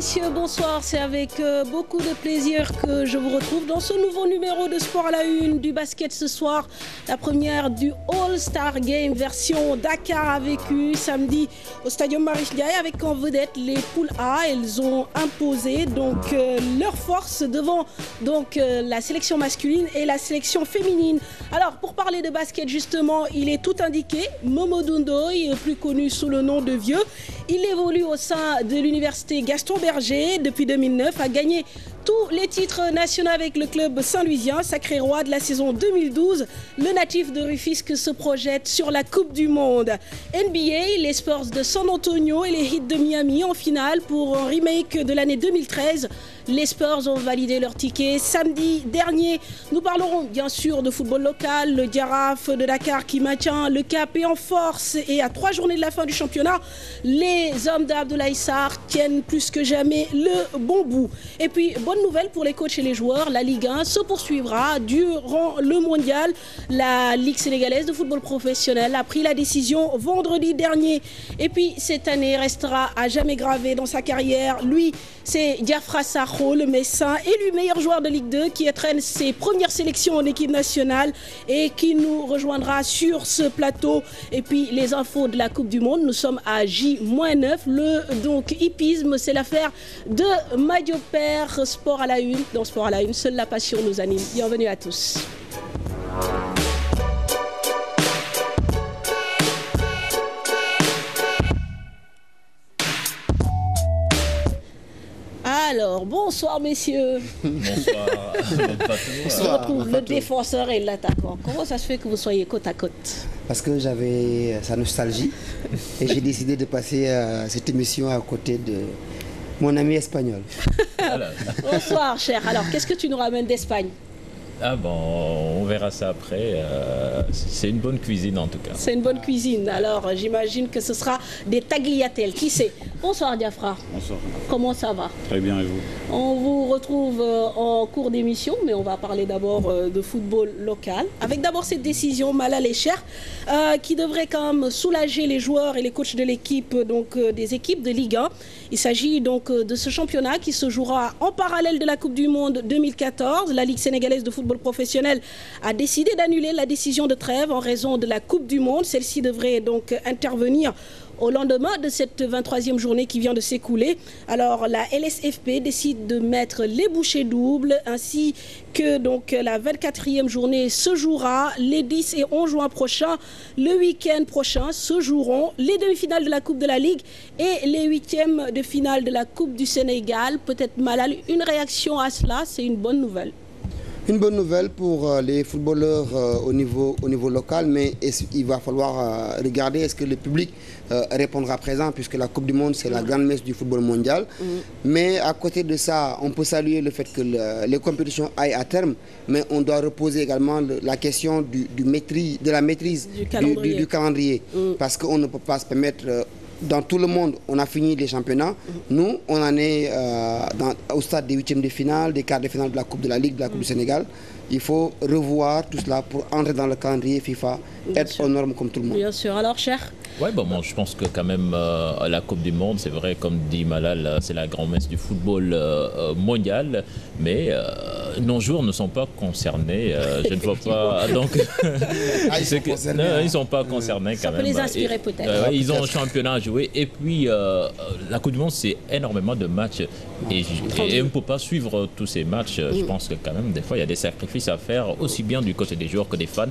messieurs, bonsoir. C'est avec beaucoup de plaisir que je vous retrouve dans ce nouveau numéro de Sport à la Une du basket ce soir. La première du All-Star Game version Dakar a vécu samedi au Stadium Marius Ndiaye avec en vedette les poules A. Elles ont imposé donc leur force devant la sélection masculine et la sélection féminine. Alors pour parler de basket justement, il est tout indiqué. Momodou Ndoye, plus connu sous le nom de Vieux. Il évolue au sein de l'université Gaston Berger depuis 2009, a gagné tous les titres nationaux avec le club saint-louisien, sacré roi de la saison 2012. Le natif de Rufisque se projette sur la Coupe du Monde. NBA, les Spurs de San Antonio et les Heat de Miami en finale pour un remake de l'année 2013. Les Spurs ont validé leur ticket samedi dernier. Nous parlerons bien sûr de football local, le Giraffe de Dakar qui maintient le cap et en force. Et à 3 journées de la fin du championnat, les hommes d'Abdoulaye Sarr tiennent plus que jamais le bon bout. Et puis, bonne nouvelle pour les coachs et les joueurs, la Ligue 1 se poursuivra durant le mondial. La Ligue sénégalaise de football professionnel a pris la décision vendredi dernier. Et puis, cette année restera à jamais gravée dans sa carrière. Lui, c'est Diafra Sakho, le Messin, élu meilleur joueur de Ligue 2 qui entraîne ses premières sélections en équipe nationale et qui nous rejoindra sur ce plateau. Et puis les infos de la Coupe du Monde, nous sommes à J-9. Le hippisme, c'est l'affaire de Madio Père. Sport à la Une. Dans Sport à la Une, seule la passion nous anime. Bienvenue à tous. Alors, bonsoir messieurs. Bonsoir. On retrouve le défenseur et l'attaquant. Comment ça se fait que vous soyez côte à côte? Parce que j'avais sa nostalgie et j'ai décidé de passer cette émission à côté de mon ami espagnol. Bonsoir cher. Alors, qu'est-ce que tu nous ramènes d'Espagne? Ah bon, on verra ça après. C'est une bonne cuisine en tout cas. C'est une bonne cuisine. Alors, j'imagine que ce sera des tagliatelles. Qui sait? Bonsoir Diafra. Bonsoir. Comment ça va? Très bien, et vous? On vous retrouve en cours d'émission, mais on va parler d'abord de football local. Avec d'abord cette décision Malal et Cher, qui devrait quand même soulager les joueurs et les coachs de l'équipe, donc des équipes de Ligue 1. Il s'agit donc de ce championnat qui se jouera en parallèle de la Coupe du Monde 2014. La Ligue sénégalaise de football professionnel a décidé d'annuler la décision de trêve en raison de la Coupe du Monde. Celle-ci devrait donc intervenir au lendemain de cette 23e journée qui vient de s'écouler. Alors la LSFP décide de mettre les bouchées doubles ainsi que donc la 24e journée se jouera les 10 et 11 juin prochains. Le week-end prochain se joueront les demi-finales de la Coupe de la Ligue et les 8e de finale de la Coupe du Sénégal. Peut-être Malal, une réaction à cela, c'est une bonne nouvelle. Une bonne nouvelle pour les footballeurs au niveau local, mais il va falloir regarder est-ce que le public répondra présent, puisque la Coupe du Monde, c'est la grande messe du football mondial. Mais à côté de ça, on peut saluer le fait que les compétitions aillent à terme, mais on doit reposer également la question de la maîtrise du calendrier. Parce qu'on ne peut pas se permettre... Dans tout le monde, on a fini les championnats. Nous, on en est au stade des 8e de finale, des quarts de finale de la Coupe de la Ligue, de la Coupe du Sénégal. Il faut revoir tout cela pour entrer dans le calendrier FIFA, être aux normes comme tout le monde. Bien sûr. Alors, Cher? Ouais, bon, moi, je pense que quand même la Coupe du Monde, c'est vrai, comme dit Malal, c'est la grand-messe du football mondial, mais nos joueurs ne sont pas concernés. Je ne vois pas. Donc, ils ne sont pas concernés quand même. Ça peut les inspirer peut-être. Ils ont un championnat à jouer. Et puis, la Coupe du Monde, c'est énormément de matchs. Et on ne peut pas suivre tous ces matchs. Je pense que quand même, des fois, il y a des sacrifices à faire, aussi bien du côté des joueurs que des fans.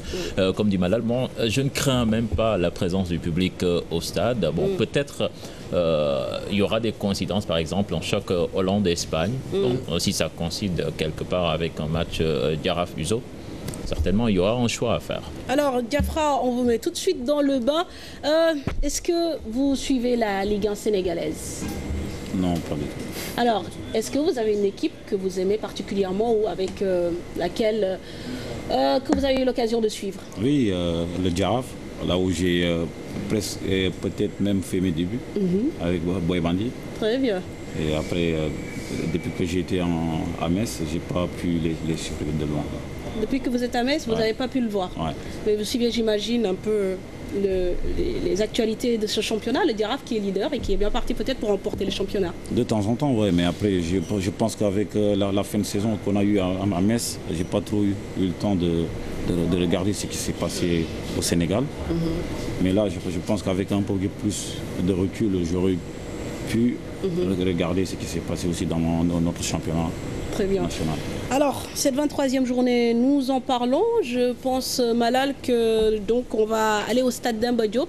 Comme dit Malal, bon, je ne crains même pas la présence du public au stade. Bon, peut-être il y aura des coïncidences, par exemple en choc Hollande-Espagne. Donc si ça coïncide quelque part avec un match Giraffe-Uzo, certainement il y aura un choix à faire. Alors Diafra, on vous met tout de suite dans le bain. Est-ce que vous suivez la Ligue 1 sénégalaise? Non, pas du tout. Alors, est-ce que vous avez une équipe que vous aimez particulièrement ou avec laquelle que vous avez eu l'occasion de suivre? Oui, le Giraffe, là où j'ai presque peut-être même fait mes débuts avec Boy Bandi. Très bien. Et après, depuis que j'étais à Metz, je n'ai pas pu les suivre de loin. Depuis que vous êtes à Metz, vous n'avez pas pu le voir. Ouais. Mais vous suivez, j'imagine, un peu les actualités de ce championnat, le Giraffe qui est leader et qui est bien parti peut-être pour remporter le championnat. De temps en temps, oui, mais après, je pense qu'avec la fin de saison qu'on a eue à Metz, je n'ai pas trop eu le temps de regarder ce qui s'est passé au Sénégal. Mais là, je pense qu'avec un peu plus de recul, j'aurais pu regarder ce qui s'est passé aussi dans notre championnat. Très bien. National. Alors, cette 23e journée, nous en parlons. Je pense, Malal, que donc on va aller au stade d'Emba Diop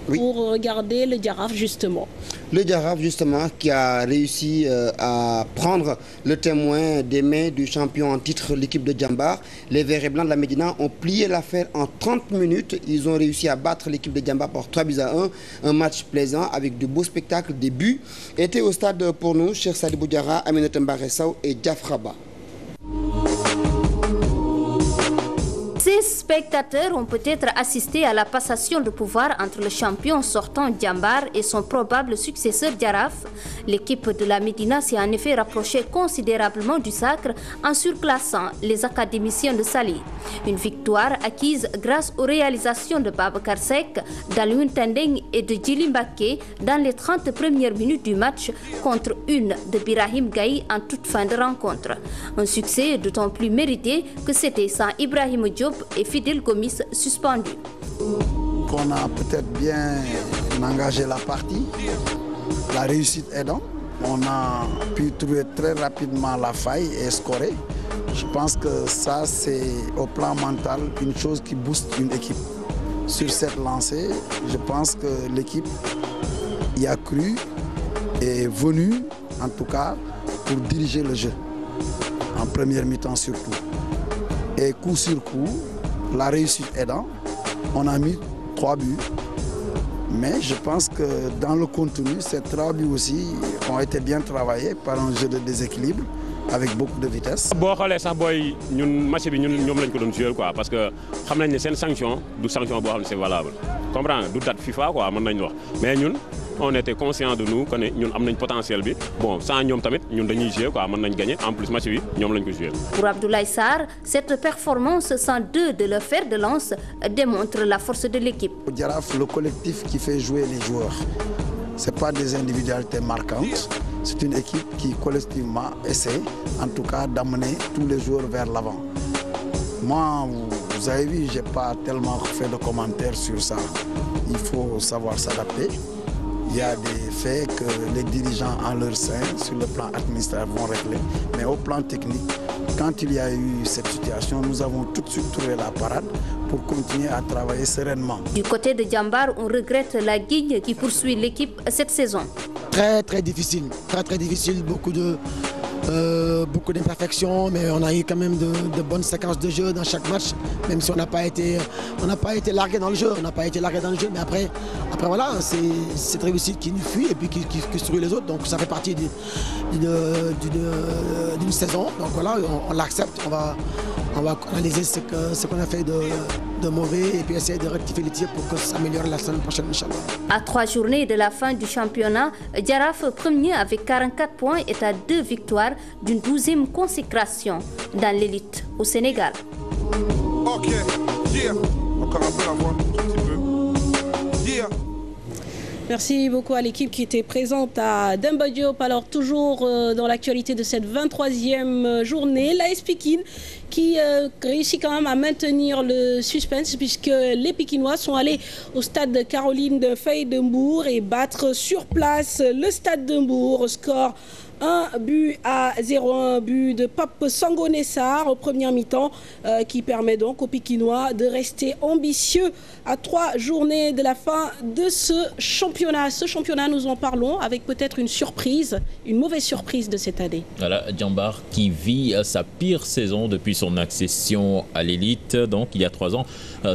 pour regarder le Giraffe, justement. Le Giraffe, justement, qui a réussi à prendre le témoin des mains du champion en titre, l'équipe de Djambar. Les Verts et Blancs de la Médina ont plié l'affaire en 30 minutes. Ils ont réussi à battre l'équipe de Djambar par 3-1. Un match plaisant avec de beaux spectacles. Des buts étaient au stade pour nous, Cheikh Sadibou Diarra, Aminata Mbaressaw et Diafraba. Ces spectateurs ont peut-être assisté à la passation de pouvoir entre le champion sortant Djambar et son probable successeur Giraffe. L'équipe de la Médina s'est en effet rapprochée considérablement du sacre en surclassant les académiciens de Sali. Une victoire acquise grâce aux réalisations de Babacar Seck, d'Alioune Tendeng et de Djili Mbacké dans les 30 premières minutes du match contre une de Birahim Gaye en toute fin de rencontre. Un succès d'autant plus mérité que c'était sans Ibrahim Diop et Fidel Gomis suspendus. On a peut-être bien engagé la partie, la réussite aidant. On a pu trouver très rapidement la faille et scorer. Je pense que ça, c'est au plan mental une chose qui booste une équipe. Sur cette lancée, je pense que l'équipe y a cru et est venue, en tout cas, pour diriger le jeu, en première mi-temps surtout. Et coup sur coup, la réussite aidant, on a mis 3 buts. Mais je pense que dans le contenu, ces 3 buts aussi ont été bien travaillés par un jeu de déséquilibre avec beaucoup de vitesse. Boo xoolee sax booy ñun match bi ñoom lañ ko doon jouer quoi parce que xam nañ ne seen sanction du sanction boo xam ne c'est valable comprends du date FIFA quoi mën nañ wax mais ñun on était conscient de nous que ne ñun am nañ potentiel bi bon sans ñoom tamit ñun dañuy jouer quoi mën nañ gagner en plus match bi ñoom lañ ko jouer. Pour Abdoulaye Sarr, cette performance sans deux de leur fer de lance démontre la force de l'équipe. Au Giraffe, le collectif qui fait jouer les joueurs, c'est pas des individualités marquantes. C'est une équipe qui collectivement essaie, en tout cas, d'amener tous les joueurs vers l'avant. Moi, vous avez vu, je n'ai pas tellement fait de commentaires sur ça. Il faut savoir s'adapter. Il y a des faits que les dirigeants en leur sein, sur le plan administratif, vont régler. Mais au plan technique, quand il y a eu cette situation, nous avons tout de suite trouvé la parade pour continuer à travailler sereinement. Du côté de Djambar, on regrette la guigne qui poursuit l'équipe cette saison. Très difficile, très difficile, beaucoup d'imperfections, mais on a eu quand même de bonnes séquences de jeu dans chaque match, même si on n'a pas été largué dans le jeu, mais après voilà, c'est cette réussite qui nous fuit et puis qui structure les autres, donc ça fait partie d'une saison, donc voilà, on l'accepte, on va analyser ce qu'on a fait de mauvais et puis essayer de rectifier les tirs pour que ça s'améliore la semaine prochaine, Inch'Allah. À 3 journées de la fin du championnat, Giraffe, premier avec 44 points, est à 2 victoires d'une 12e consécration dans l'élite au Sénégal. Ok, yeah. Encore un peu la voix, un petit peu. Yeah. Merci beaucoup à l'équipe qui était présente à Demba Diop. Alors toujours dans l'actualité de cette 23e journée, l'AS Pikine qui réussit quand même à maintenir le suspense puisque les Pikinois sont allés au stade de Caroline de Faye de Mbour et battre sur place le stade de Mbour au score 1-0, un but de Pape Sangonessar au premier mi-temps qui permet donc aux Pikinois de rester ambitieux à 3 journées de la fin de ce championnat. Ce championnat, nous en parlons avec peut-être une surprise, une mauvaise surprise de cette année. Voilà, Djambar qui vit sa pire saison depuis son accession à l'élite, donc il y a 3 ans.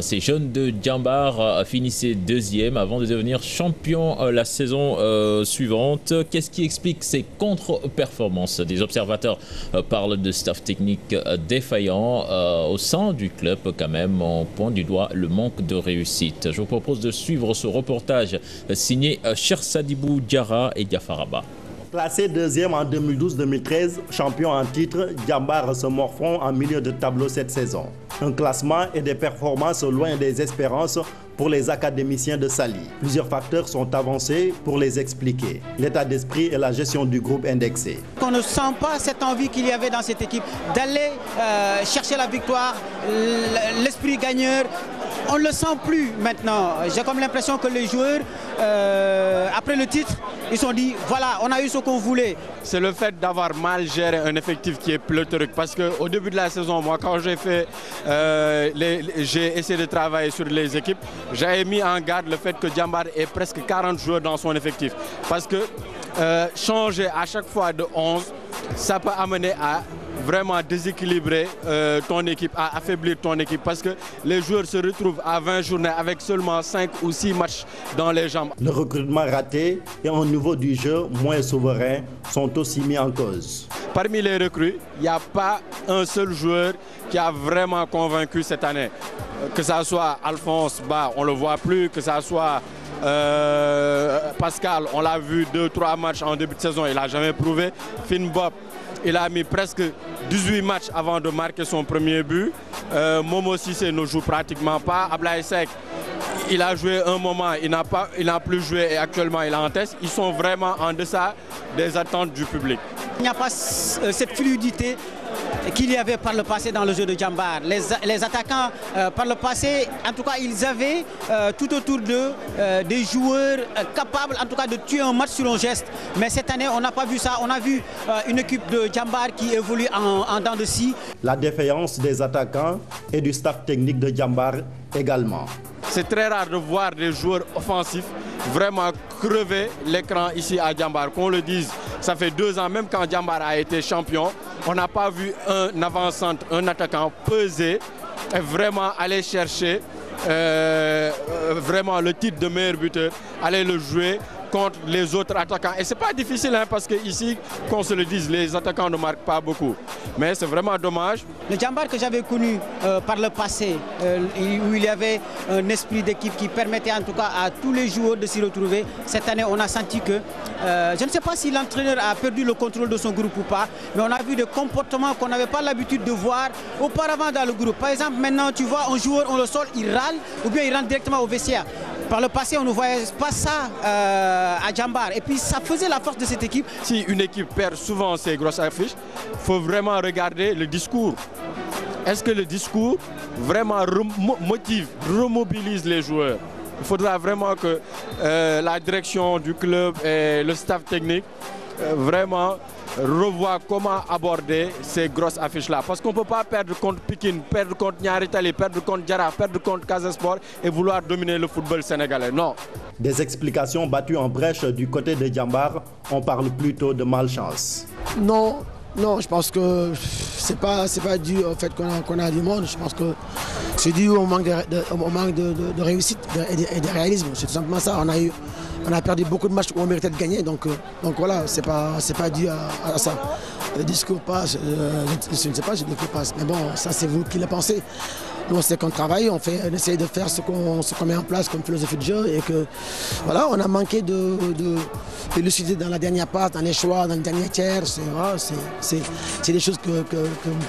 Ces jeunes de Djambar finissaient 2e avant de devenir champion la saison suivante. Qu'est-ce qui explique ces contre-performances? Des observateurs parlent de staff technique défaillant au sein du club quand même. On pointe du doigt le manque de réussite. Je vous propose de suivre ce reportage signé Cheikh Sadibou Diarra et Diafaraba. Classé 2e en 2012-2013, champion en titre, Djambar se morfond en milieu de tableau cette saison. Un classement et des performances loin des espérances pour les académiciens de Saly. Plusieurs facteurs sont avancés pour les expliquer. L'état d'esprit et la gestion du groupe indexé. On ne sent pas cette envie qu'il y avait dans cette équipe d'aller chercher la victoire, l'esprit gagneur. On ne le sent plus maintenant. J'ai comme l'impression que les joueurs, après le titre, ils se sont dit, voilà, on a eu ce qu'on voulait. C'est le fait d'avoir mal géré un effectif qui est pléthorique. Parce qu'au début de la saison, moi, quand j'ai essayé de travailler sur les équipes, j'avais mis en garde le fait que Djambar ait presque 40 joueurs dans son effectif. Parce que changer à chaque fois de 11, ça peut amener à vraiment déséquilibrer ton équipe, à affaiblir ton équipe parce que les joueurs se retrouvent à 20 journées avec seulement 5 ou 6 matchs dans les jambes. Le recrutement raté et un niveau du jeu moins souverain sont aussi mis en cause. Parmi les recrues, il n'y a pas un seul joueur qui a vraiment convaincu cette année. Que ça soit Alphonse Ba, on ne le voit plus, que ça soit Pascal, on l'a vu 2-3 matchs en début de saison, il n'a jamais prouvé. Finn Bob, il a mis presque 18 matchs avant de marquer son premier but. Momo Cissé ne joue pratiquement pas. Ablaye Seck, il a joué un moment, il n'a plus joué et actuellement il est en test. Ils sont vraiment en deçà des attentes du public. Il n'y a pas cette fluidité qu'il y avait par le passé dans le jeu de Djambar. Les attaquants, par le passé, en tout cas, ils avaient tout autour d'eux des joueurs capables, en tout cas, de tuer un match sur un geste. Mais cette année, on n'a pas vu ça. On a vu une équipe de Djambar qui évolue en dents de scie. La défaillance des attaquants et du staff technique de Djambar également. C'est très rare de voir des joueurs offensifs vraiment crever l'écran ici à Djambar. Qu'on le dise, ça fait 2 ans, même quand Djambar a été champion, on n'a pas vu un avant-centre, un attaquant peser et vraiment aller chercher vraiment le titre de meilleur buteur, aller le jouer contre les autres attaquants. Et c'est pas difficile parce que ici, qu'on se le dise, les attaquants ne marquent pas beaucoup. Mais c'est vraiment dommage. Le Djambar que j'avais connu par le passé, où il y avait un esprit d'équipe qui permettait en tout cas à tous les joueurs de s'y retrouver, cette année on a senti que, je ne sais pas si l'entraîneur a perdu le contrôle de son groupe ou pas, mais on a vu des comportements qu'on n'avait pas l'habitude de voir auparavant dans le groupe. Par exemple, maintenant tu vois un joueur, on le sort, il râle ou bien il rentre directement au vestiaire. Par le passé, on ne voyait pas ça à Djambar. Et puis, ça faisait la force de cette équipe. Si une équipe perd souvent ses grosses affiches, il faut vraiment regarder le discours. Est-ce que le discours vraiment motive, remobilise les joueurs? Il faudra vraiment que la direction du club et le staff technique vraiment revoient comment aborder ces grosses affiches-là. Parce qu'on ne peut pas perdre contre Pikine, perdre contre Niary Tally, perdre contre Jaraaf, perdre contre Casa Sport et vouloir dominer le football sénégalais. Non. Des explications battues en brèche du côté de Djambar, on parle plutôt de malchance. Non, je pense que c'est pas dû au fait qu'on a du monde. Je pense que c'est dû au manque de réussite et de réalisme. C'est tout simplement ça. On a perdu beaucoup de matchs où on méritait de gagner. Donc voilà, c'est pas dû à ça. Le discours passe, je ne sais pas si le discours passe. Mais bon, ça c'est vous qui le pensez. Nous, c'est qu'on travaille, on essaye de faire ce qu'on met en place comme philosophie de jeu et que voilà, on a manqué de lucidité dans la dernière passe, dans les choix, dans le dernier tiers. C'est des choses que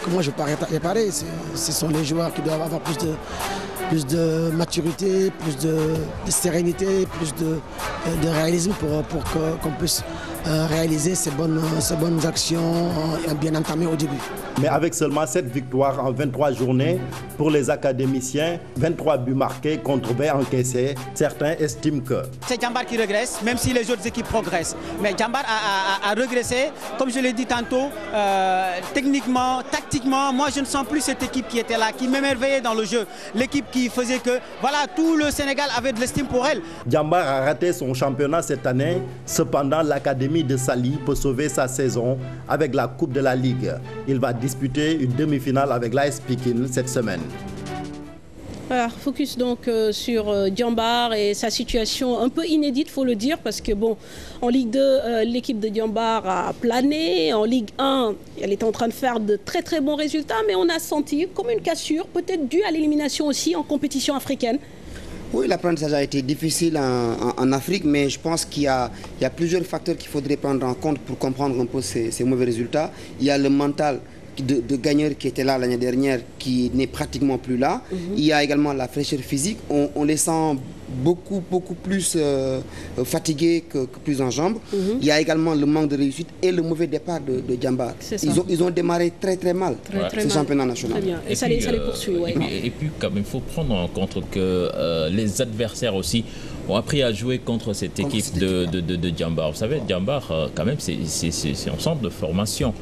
moi je ne peux pas réparer. Ce sont les joueurs qui doivent avoir plus de maturité, plus de sérénité, plus de réalisme pour qu'on puisse réaliser ces bonnes actions bien entamées au début. Mais avec seulement 7 victoires en 23 journées pour les académiciens, 23 buts marqués contre 20 encaissés, certains estiment que... C'est Djambar qui régresse, même si les autres équipes progressent. Mais Djambar a régressé, comme je l'ai dit tantôt, techniquement, tactiquement. Moi, je ne sens plus cette équipe qui était là, qui m'émerveillait dans le jeu. L'équipe qui faisait que, voilà, tout le Sénégal avait de l'estime pour elle. Djambar a raté son championnat cette année. Cependant, l'académie de Saly peut sauver sa saison avec la Coupe de la Ligue. Il va disputer une demi-finale avec l'AS Pikine cette semaine. Voilà, focus donc sur Djambar et sa situation un peu inédite, faut le dire, parce que bon, en Ligue 2, l'équipe de Djambar a plané. En Ligue 1, elle est en train de faire de très très bons résultats, mais on a senti comme une cassure, peut-être due à l'élimination aussi en compétition africaine. Oui, l'apprentissage a été difficile en Afrique, mais je pense qu'il y a plusieurs facteurs qu'il faudrait prendre en compte pour comprendre un peu ces mauvais résultats. Il y a le mental de gagneurs qui étaient là l'année dernière qui n'est pratiquement plus là. Il y a également la fraîcheur physique. On les sent beaucoup plus fatigués que plus en jambes. Il y a également le manque de réussite et le mauvais départ de Djambar. Ils ont démarré très mal ce championnat national. Très bien. Et ça les poursuit. Ouais. Et puis quand même, il faut prendre en compte que les adversaires aussi ont appris à jouer contre cette équipe de Djambar. Vous savez, Djambar, quand même, c'est un centre de formation.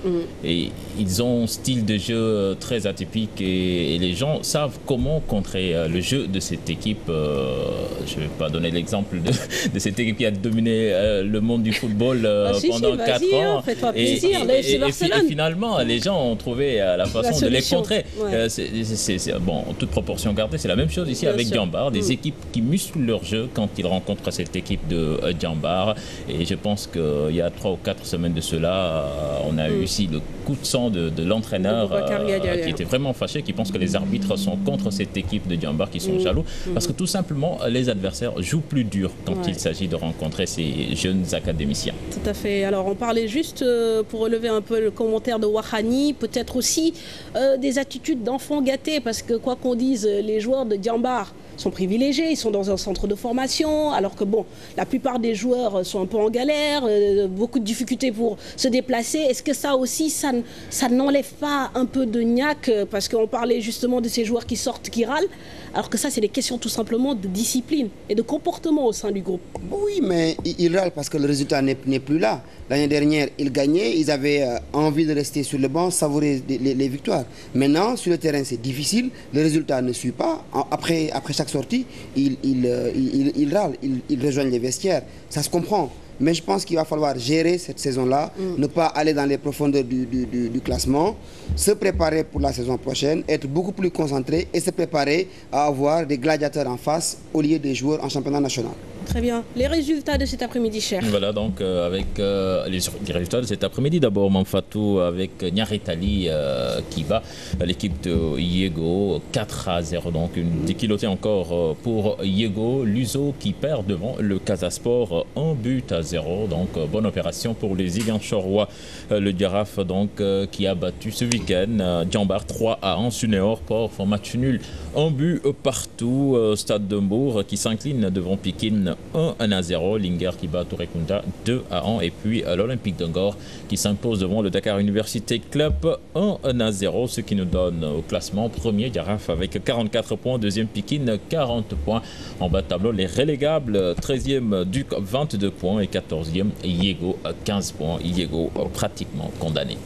Et ils ont un style de jeu très atypique et les gens savent comment contrer le jeu de cette équipe. Je ne vais pas donner l'exemple de cette équipe qui a dominé le monde du football pendant 4 ans. Fais-toi plaisir, et finalement, les gens ont trouvé la façon de les contrer. Ouais. Bon, en toute proportion gardée, c'est la même chose ici avec Djambar. Des équipes qui musclent leur jeu quand ils rencontrent cette équipe de Djambar. Et je pense qu'il y a 3 ou 4 semaines de cela, on a eu ici le coup de sang de l'entraîneur qui était vraiment fâché, qui pense que les arbitres sont contre cette équipe de Djambar, qui sont jaloux. Parce que tout simplement, les adversaires jouent plus dur quand il s'agit de rencontrer ces jeunes académiciens. Tout à fait. Alors on parlait juste, pour relever un peu le commentaire de Wahani, peut-être aussi des attitudes d'enfants gâtés, parce que quoi qu'on dise, les joueurs de Djambar sont privilégiés, ils sont dans un centre de formation, alors que bon, la plupart des joueurs sont un peu en galère, beaucoup de difficultés pour se déplacer. Est-ce que ça aussi, ça n'enlève pas un peu de niaque, parce qu'on parlait justement de ces joueurs qui sortent, qui râlent, alors que ça, c'est des questions tout simplement de discipline et de comportement au sein du groupe. Oui, mais ils râlent parce que le résultat n'est plus là. L'année dernière, ils gagnaient, ils avaient envie de rester sur le banc, savourer les victoires. Maintenant, sur le terrain, c'est difficile, le résultat ne suit pas. Après chaque sortie, ils râlent, ils rejoignent les vestiaires. Ça se comprend. Mais je pense qu'il va falloir gérer cette saison-là, ne pas aller dans les profondeurs du classement, se préparer pour la saison prochaine, être beaucoup plus concentré et se préparer à avoir des gladiateurs en face au lieu des joueurs en championnat national. Très bien. Les résultats de cet après-midi, cher. Voilà, donc avec les résultats de cet après-midi, d'abord Manfatou avec Nyaritali qui bat l'équipe de Yego 4-0, donc une déculottée encore pour Yego. Luso qui perd devant le Casasport 1-0, donc bonne opération pour les Ziguinchorois. Le Giraffe donc qui a battu ce week-end Djambar 3-1, Sunéor Port font match nul, 1 but partout. Stade de Mbour qui s'incline devant Pikine 1-0, Linger qui bat Tourekunda 2-1 et puis l'Olympique de Ngor qui s'impose devant le Dakar Université Club 1-0, ce qui nous donne au classement premier Giraffe avec 44 points, deuxième Pikine 40 points, en bas de tableau les relégables 13e Duc 22 points et 14e Yego 15 points, Yego pratiquement condamné.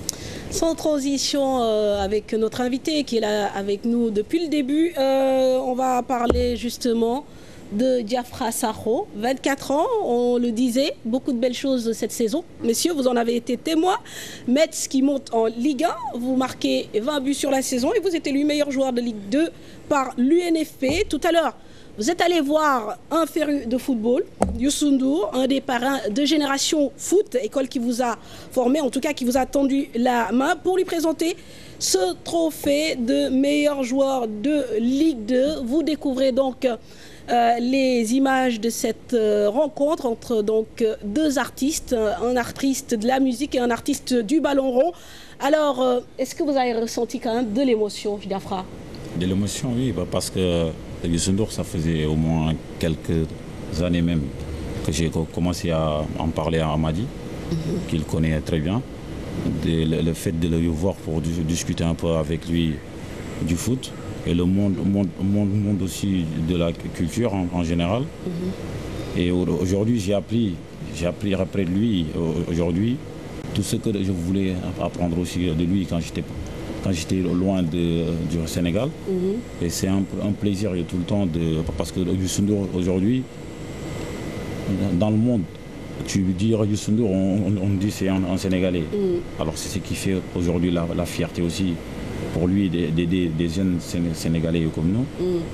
Sans transition avec notre invité qui est là avec nous depuis le début, on va parler justement de Diafra Sakho, 24 ans, on le disait, beaucoup de belles choses cette saison. Messieurs, vous en avez été témoins. Metz qui monte en Ligue 1, vous marquez 20 buts sur la saison et vous êtes élu meilleur joueur de Ligue 2 par l'UNFP. Tout à l'heure, vous êtes allé voir un féru de football, Youssou N'Dour, un des parrains de Génération Foot, école qui vous a formé, en tout cas qui vous a tendu la main pour lui présenter ce trophée de meilleur joueur de Ligue 2. Vous découvrez donc les images de cette rencontre entre donc deux artistes, un artiste de la musique et un artiste du ballon rond. Alors, est-ce que vous avez ressenti quand même de l'émotion, Diafra? De l'émotion, oui, parce que Youssou N'Dour, ça faisait au moins quelques années même que j'ai commencé à en parler à Amadi, qu'il connaît très bien. Le fait de le voir pour discuter un peu avec lui du foot et le monde aussi de la culture en général. Et aujourd'hui, j'ai appris après de lui aujourd'hui tout ce que je voulais apprendre aussi de lui quand j'étais loin du Sénégal. Et c'est un plaisir tout le temps, parce que Youssou N'Dour aujourd'hui, dans le monde, tu dis Youssou N'Dour, on dit c'est un Sénégalais. Alors c'est ce qui fait aujourd'hui la fierté aussi pour lui d'aider des jeunes Sénégalais comme nous.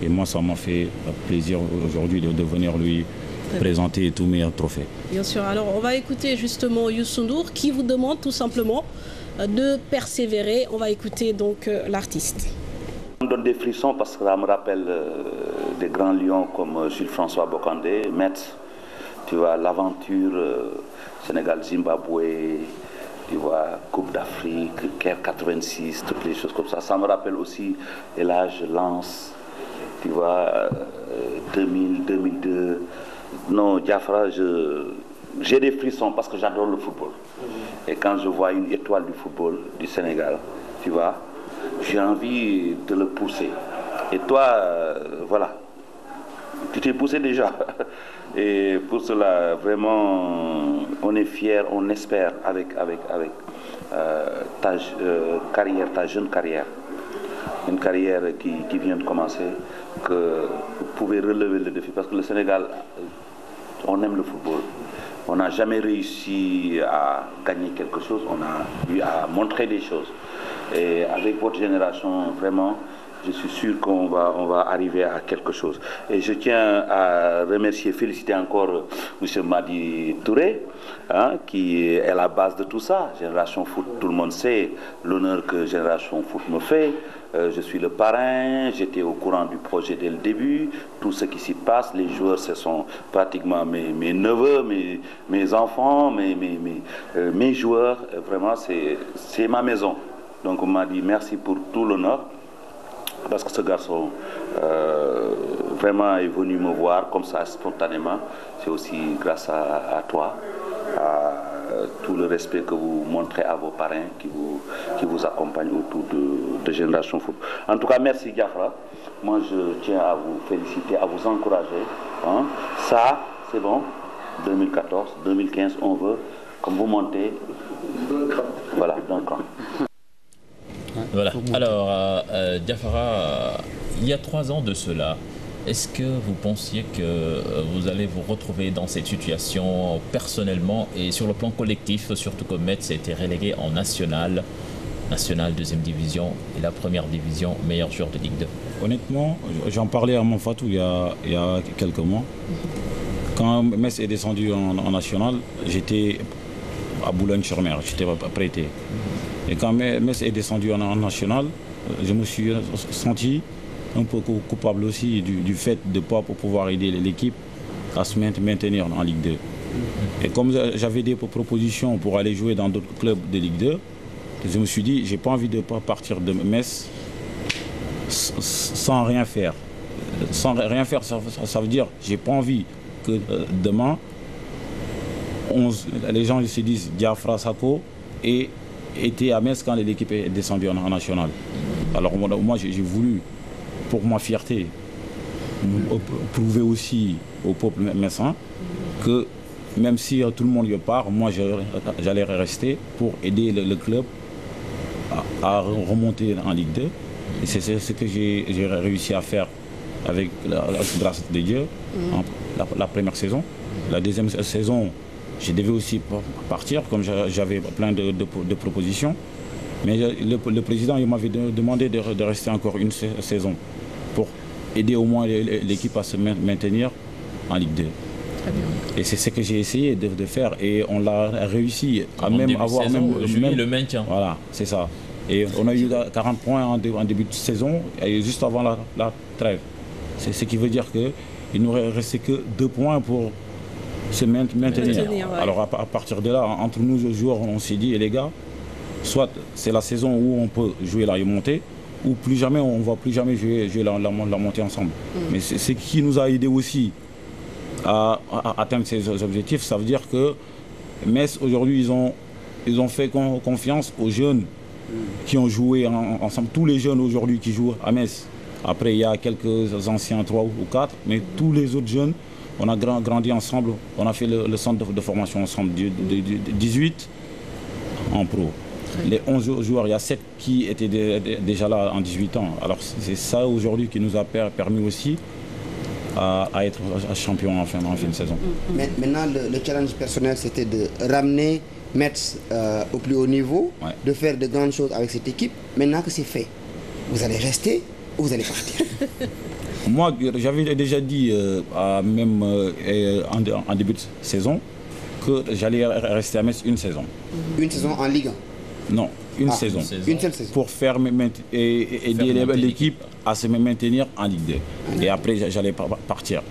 Et moi, ça m'a fait plaisir aujourd'hui de venir lui présenter tous mes trophées. Bien sûr. Alors on va écouter justement Youssou N'Dour qui vous demande tout simplement de persévérer. On va écouter donc l'artiste. Ça me donne des frissons parce que ça me rappelle des grands lions comme Jules François Bocandé, Metz, tu vois, l'aventure Sénégal-Zimbabwe, tu vois, Coupe d'Afrique, Caire 86, toutes les choses comme ça. Ça me rappelle aussi l'âge Lens, tu vois, 2000, 2002. Non, Diafra, j'ai des frissons parce que j'adore le football. Et quand je vois une étoile du football du Sénégal, tu vois, j'ai envie de le pousser. Et toi, voilà, tu t'es poussé déjà. Et pour cela, vraiment, on est fiers, on espère avec ta carrière, ta jeune carrière, une carrière qui vient de commencer, que vous pouvez relever le défi. Parce que le Sénégal, on aime le football. On n'a jamais réussi à gagner quelque chose, on a eu à montrer des choses. Et avec votre génération, vraiment, je suis sûr qu'on va arriver à quelque chose. Et je tiens à remercier, féliciter encore M. Madi Touré, hein, qui est la base de tout ça. Génération Foot, tout le monde sait l'honneur que Génération Foot me fait. Je suis le parrain, j'étais au courant du projet dès le début. Tout ce qui s'y passe, les joueurs, ce sont pratiquement mes neveux, mes enfants, mes joueurs. Vraiment, c'est ma maison. Donc on m'a dit merci pour tout l'honneur. Parce que ce garçon vraiment est venu me voir comme ça spontanément. C'est aussi grâce à toi, à tout le respect que vous montrez à vos parrains qui vous accompagnent autour de Génération Foot. En tout cas, merci Diafra. Moi, je tiens à vous féliciter, à vous encourager. Hein. Ça, c'est bon. 2014, 2015, on veut, comme vous montez, voilà, d'un cran. Voilà. Alors, Diafara, il y a 3 ans de cela, est-ce que vous pensiez que vous allez vous retrouver dans cette situation personnellement et sur le plan collectif, surtout que Metz a été relégué en national, deuxième division et la première division, meilleur joueur de Ligue 2? Honnêtement, j'en parlais à mon Fatou il y a quelques mois. Quand Metz est descendu en national, j'étais à Boulogne-sur-Mer, j'étais prêté. Et quand Metz est descendu en national, je me suis senti un peu coupable aussi du fait de ne pas pouvoir aider l'équipe à se maintenir en Ligue 2. Et comme j'avais des propositions pour aller jouer dans d'autres clubs de Ligue 2, je me suis dit, j'ai pas envie de partir de Metz sans rien faire. Sans rien faire, ça veut dire, j'ai pas envie que demain, les gens se disent Diafra Sakho et était à Metz quand l'équipe est descendue en national. Alors moi j'ai voulu, pour ma fierté, prouver aussi au peuple messin que même si tout le monde y part, moi j'allais rester pour aider le club à remonter en Ligue 2. Et c'est ce que j'ai réussi à faire avec la grâce de Dieu, la première saison. La deuxième saison, je devais aussi partir, comme j'avais plein de propositions. Mais le président m'avait demandé de rester encore une saison pour aider au moins l'équipe à se maintenir en Ligue 2. Et c'est ce que j'ai essayé de faire et on l'a réussi à même avoir le maintien. Voilà, c'est ça. Et on a eu 40 points en début de saison et juste avant la trêve. C'est ce qui veut dire qu'il ne nous restait que 2 points pour se maintenir. Ouais. Alors à partir de là, entre nous joueurs, on s'est dit, les gars, soit c'est la saison où on peut jouer la montée, ou plus jamais, on ne va plus jamais jouer la montée ensemble. Mais ce qui nous a aidé aussi à atteindre ces objectifs, ça veut dire que Metz, aujourd'hui, ils ont fait confiance aux jeunes qui ont joué ensemble. Tous les jeunes aujourd'hui qui jouent à Metz. Après, il y a quelques anciens, 3 ou 4, mais tous les autres jeunes, on a grandi ensemble. On a fait le centre de formation ensemble, de 18 en pro. Les 11 joueurs, il y a 7 qui étaient déjà là en 18 ans. Alors c'est ça aujourd'hui qui nous a permis aussi à être champion en fin de saison. Maintenant, le challenge personnel, c'était de ramener Metz au plus haut niveau, de faire de grandes choses avec cette équipe. Maintenant que c'est fait, vous allez rester ou vous allez partir? Moi, j'avais déjà dit, même en début de saison, que j'allais rester à Metz une saison. Une saison en Ligue 1? Non, une saison. Une seule saison. Pour faire aider l'équipe à se maintenir en Ligue 2. Et après, j'allais partir.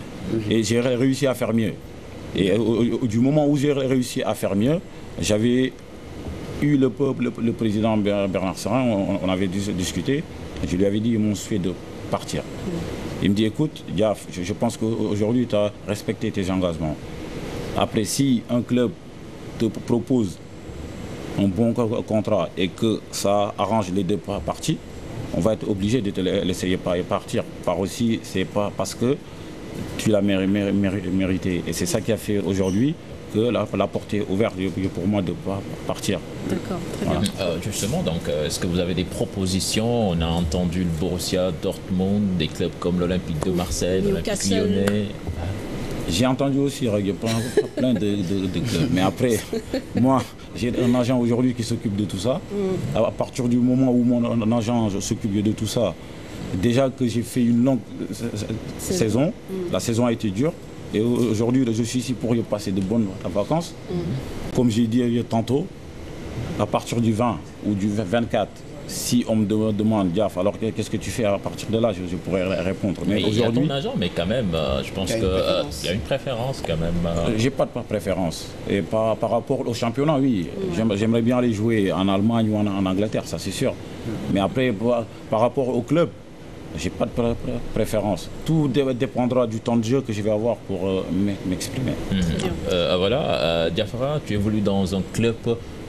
Et j'ai réussi à faire mieux. Et du moment où j'ai réussi à faire mieux, j'avais eu le président Bernard Serin, on avait discuté. Je lui avais dit mon souhait de partir. Il me dit, écoute, Diaf, je pense qu'aujourd'hui, tu as respecté tes engagements. Après, si un club te propose un bon contrat et que ça arrange les deux parties, on va être obligé de te laisser partir. Par aussi, c'est pas parce que tu l'as mérité. Et c'est ça qui a fait aujourd'hui que la porte est ouverte pour moi de partir. D'accord, très bien. Justement, donc, est-ce que vous avez des propositions? On a entendu le Borussia Dortmund, des clubs comme l'Olympique de Marseille, l'Olympique Lyonnais. J'ai entendu aussi, il y a plein de clubs. Mais après, moi, j'ai un agent aujourd'hui qui s'occupe de tout ça. À partir du moment où mon agent s'occupe de tout ça, déjà que j'ai fait une longue saison, la saison a été dure. Et aujourd'hui, je suis ici pour y passer de bonnes vacances. Comme j'ai dit tantôt, à partir du 20 ou du 24, si on me demande, Diaf, alors qu'est-ce que tu fais à partir de là, je pourrais répondre. Mais il y a ton agent, mais quand même, je pense qu'il y a une préférence quand même. J'ai pas de préférence. Et par rapport au championnat, oui. J'aimerais bien aller jouer en Allemagne ou en Angleterre, ça c'est sûr. Mais après, par rapport au club, j'ai pas de préférence. Tout dépendra du temps de jeu que je vais avoir pour m'exprimer. Voilà, Diafra, tu évolues dans un club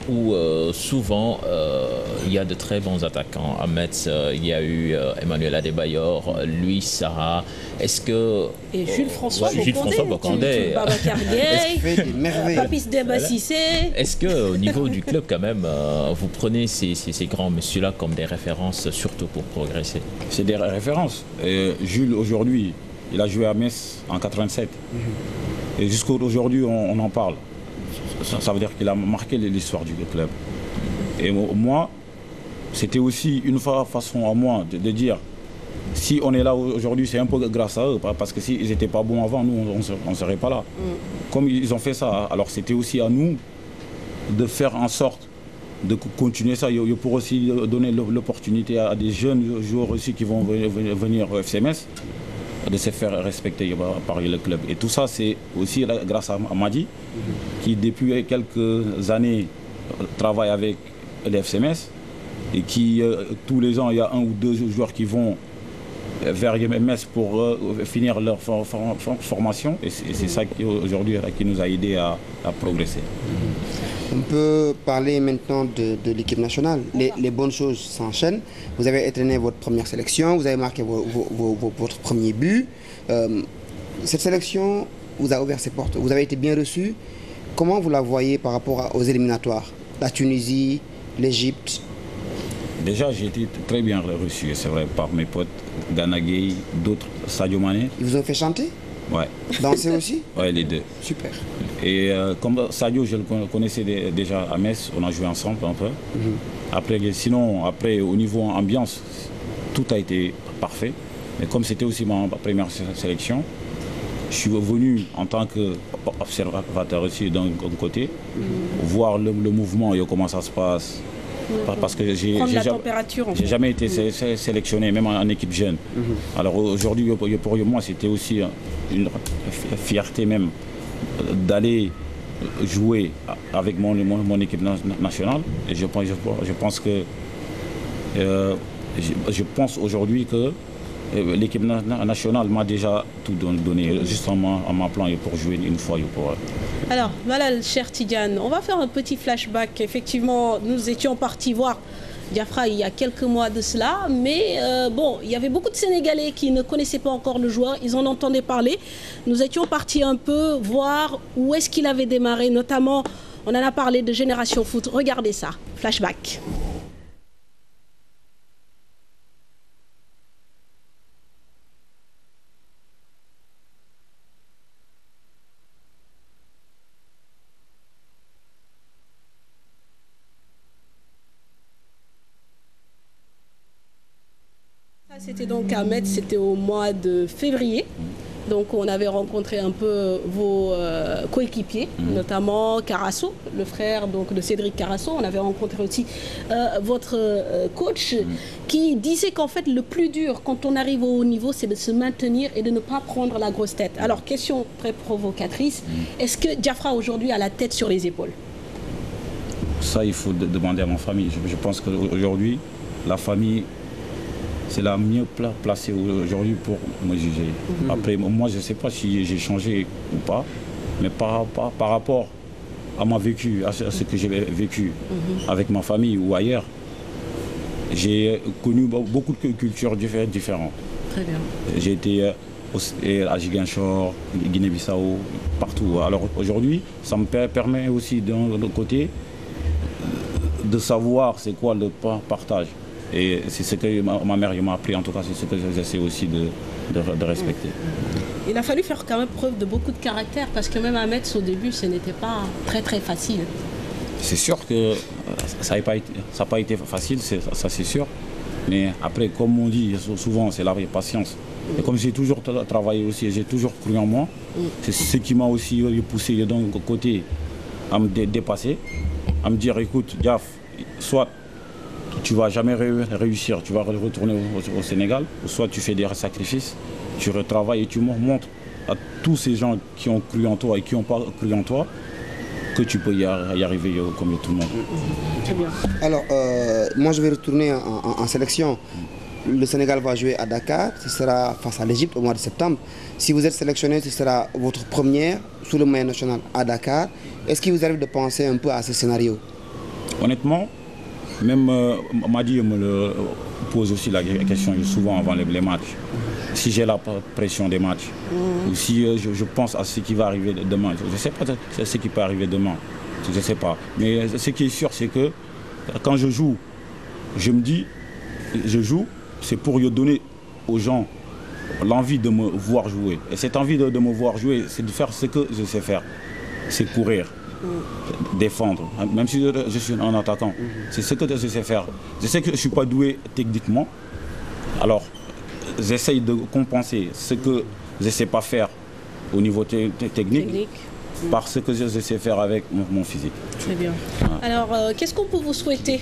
où souvent il y a de très bons attaquants. À Metz, il y a eu Emmanuel Adebayor, Louis Sarra. Est-ce que... Et Jules-François Bocandé. Babacar Gueye, Papis Demba Cissé. Est-ce qu'au niveau du club, quand même, vous prenez ces grands messieurs-là comme des références, surtout pour progresser? C'est des références. Jules, aujourd'hui, il a joué à Metz en 87. Et jusqu'à aujourd'hui, on en parle. Ça veut dire qu'il a marqué l'histoire du club. Et moi, c'était aussi une façon à moi de dire, si on est là aujourd'hui, c'est un peu grâce à eux, parce que s'ils n'étaient pas bons avant, nous, on ne serait pas là. Comme ils ont fait ça, alors c'était aussi à nous de faire en sorte de continuer ça. Il pour aussi donner l'opportunité à des jeunes joueurs aussi qui vont venir au FC Metz, de se faire respecter par le club. Et tout ça, c'est aussi grâce à Madi, qui depuis quelques années travaille avec le FC Metz, et qui, tous les ans, il y a un ou deux joueurs qui vont vers Metz pour finir leur formation. Et c'est ça qui, aujourd'hui, qui nous a aidés à progresser. On peut parler maintenant de l'équipe nationale. Les bonnes choses s'enchaînent. Vous avez entraîné votre première sélection, vous avez marqué votre premier but. Cette sélection vous a ouvert ses portes. Vous avez été bien reçu. Comment vous la voyez par rapport aux éliminatoires? La Tunisie, l'Égypte? Déjà, j'ai été très bien reçu, c'est vrai, par mes potes, Gana Gueye, d'autres, Sadio Mané. Ils vous ont fait chanter? Ouais. Danser aussi? Ouais, les deux. Super. Et comme Sadio, je le connaissais déjà à Metz, on a joué ensemble un peu. Après, sinon, après, au niveau ambiance, tout a été parfait. Mais comme c'était aussi ma première sélection, je suis venu en tant qu'observateur aussi d'un côté, voir le mouvement et comment ça se passe. Parce que j'ai jamais été sélectionné, même en équipe jeune. Alors aujourd'hui, pour moi, c'était aussi une fierté même d'aller jouer avec mon équipe nationale. Et je pense que je pense aujourd'hui que l'équipe nationale m'a déjà tout donné, juste en m'appelant pour jouer une fois. Alors, voilà, cher Tidiane, on va faire un petit flashback. Effectivement, nous étions partis voir Diafra il y a quelques mois de cela, mais bon, il y avait beaucoup de Sénégalais qui ne connaissaient pas encore le joueur, ils en entendaient parler. Nous étions partis un peu voir où est-ce qu'il avait démarré, notamment, on en a parlé de Génération Foot. Regardez ça, flashback. C'était donc à Metz, c'était au mois de février. Donc on avait rencontré un peu vos coéquipiers, notamment Carasso, le frère donc, de Cédric Carasso. On avait rencontré aussi votre coach qui disait qu'en fait le plus dur quand on arrive au haut niveau, c'est de se maintenir et de ne pas prendre la grosse tête. Alors question très provocatrice, est-ce que Diafra aujourd'hui a la tête sur les épaules? Ça, il faut demander à ma famille. Je pense qu'aujourd'hui, la famille, c'est la mieux placée aujourd'hui pour me juger. Après, moi, je ne sais pas si j'ai changé ou pas, mais par rapport à mon vécu, à ce que j'ai vécu avec ma famille ou ailleurs, j'ai connu beaucoup de cultures différentes. Très bien. J'ai été à Ziguinchor, Guinée-Bissau, partout. Alors aujourd'hui, ça me permet aussi d'un autre côté de savoir c'est quoi le partage. Et c'est ce que ma mère m'a appris, en tout cas, c'est ce que j'essaie aussi de respecter. Il a fallu faire quand même preuve de beaucoup de caractère, parce que même à Metz, au début, ce n'était pas très facile. C'est sûr que ça n'a pas été facile, ça c'est sûr. Mais après, comme on dit souvent, c'est la patience. Et comme j'ai toujours travaillé aussi, j'ai toujours cru en moi, c'est ce qui m'a aussi poussé d'un côté à me dépasser, à me dire, écoute, Diaf, soit tu ne vas jamais réussir, tu vas retourner au Sénégal, ou soit tu fais des sacrifices, tu retravailles et tu montres à tous ces gens qui ont cru en toi et qui n'ont pas cru en toi que tu peux y arriver comme tout le monde. Très bien. Alors, moi je vais retourner en sélection. Le Sénégal va jouer à Dakar, ce sera face à l'Égypte au mois de septembre. Si vous êtes sélectionné, ce sera votre première sous le maillot national à Dakar. Est-ce qu'il vous arrive de penser un peu à ce scénario? Honnêtement, même Madi me le pose aussi la question souvent avant les matchs. Si j'ai la pression des matchs, ou si je pense à ce qui va arriver demain. Je ne sais pas ce qui peut arriver demain, je ne sais pas. Mais ce qui est sûr, c'est que quand je joue, je me dis, je joue, c'est pour donner aux gens l'envie de me voir jouer. Et cette envie de me voir jouer, c'est de faire ce que je sais faire. C'est courir, défendre, même si je suis un attaquant. C'est ce que je sais faire. Je sais que je ne suis pas doué techniquement. Alors, j'essaye de compenser ce que je ne sais pas faire au niveau technique. Parce que je sais faire avec mon physique. Très bien. Alors, qu'est-ce qu'on peut vous souhaiter,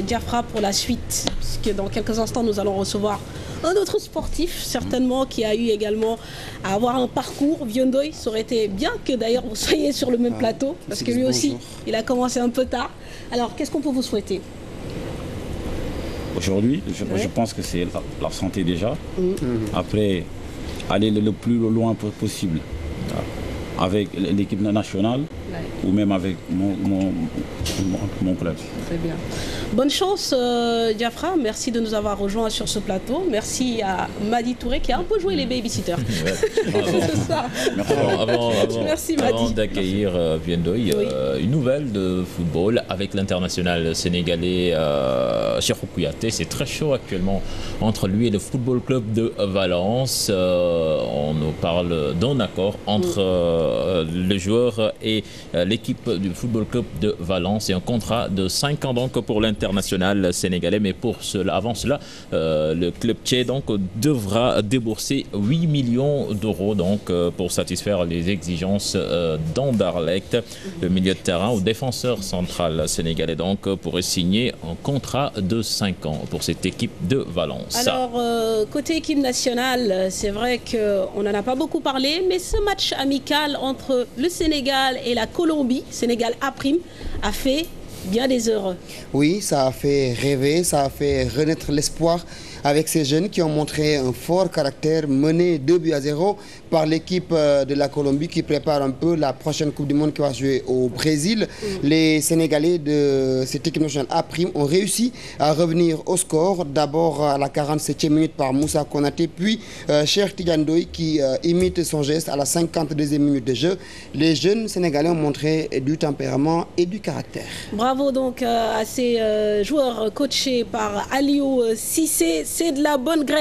Diafra, pour la suite? Parce que dans quelques instants, nous allons recevoir un autre sportif, certainement, qui a eu également à avoir un parcours. Vieux-Ndoye, ça aurait été bien que d'ailleurs vous soyez sur le même plateau, parce que lui aussi, il a commencé un peu tard. Alors, qu'est-ce qu'on peut vous souhaiter? Aujourd'hui, je pense que c'est la santé déjà. Après, aller le plus loin possible. Avec l'équipe nationale ou même avec mon club. Très bien. Bonne chance, Diafra. Merci de nous avoir rejoints sur ce plateau. Merci à Madi Touré qui a un peu joué les babysitters. Avant d'accueillir Vieux-Ndoye, une nouvelle de football avec l'international sénégalais Cheikhou Kouyaté. C'est très chaud actuellement entre lui et le Football Club de Valence. On nous parle d'un accord entre le joueur et l'équipe du Football Club de Valence et un contrat de 5 ans donc pour l'international sénégalais. Mais pour cela, avant cela, le club tchèque donc devra débourser 8 millions d'euros donc pour satisfaire les exigences d'Anderlecht. Le milieu de terrain ou défenseur central sénégalais donc pourrait signer un contrat de 5 ans pour cette équipe de Valence. Alors, côté équipe nationale, c'est vrai qu'on n'en a pas beaucoup parlé, mais ce match amical entre le Sénégal et la Colombie, Sénégal A', a fait bien des heureux. Oui, ça a fait rêver, ça a fait renaître l'espoir avec ces jeunes qui ont montré un fort caractère, mené 2-0 par l'équipe de la Colombie qui prépare un peu la prochaine Coupe du Monde qui va jouer au Brésil. Les Sénégalais de cette équipe nationale A' ont réussi à revenir au score. D'abord à la 47e minute par Moussa Konaté, puis Cheikh Tidiane Ndoye qui imite son geste à la 52e minute de jeu. Les jeunes Sénégalais ont montré du tempérament et du caractère. Bravo donc à ces joueurs coachés par Aliou Cissé. C'est de la bonne graine.